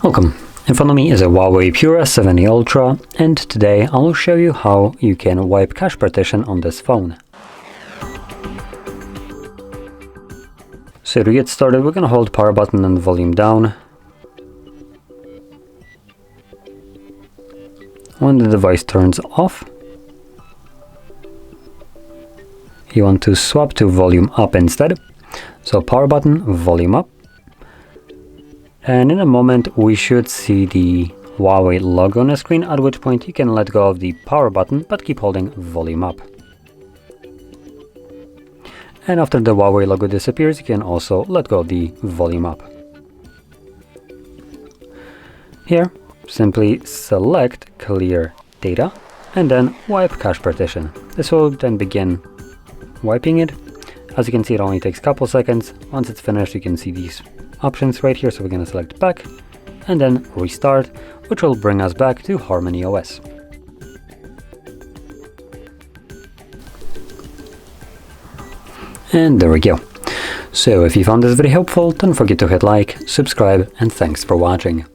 Welcome. In front of me is a HUAWEI Pura 70 Ultra, and today I will show you how you can wipe cache partition on this phone. So to get started, we're going to hold power button and volume down. When the device turns off, you want to swap to volume up instead. So power button, volume up. And in a moment we should see the HUAWEI logo on the screen, at which point you can let go of the power button but keep holding volume up. And after the HUAWEI logo disappears, you can also let go of the volume up. Here, simply select clear data and then wipe cache partition. This will then begin wiping it. As you can see, it only takes a couple seconds. Once it's finished, you can see these options right here. So we're going to select back and then restart, which will bring us back to Harmony OS. And there we go. So if you found this video helpful, don't forget to hit like, subscribe, and thanks for watching.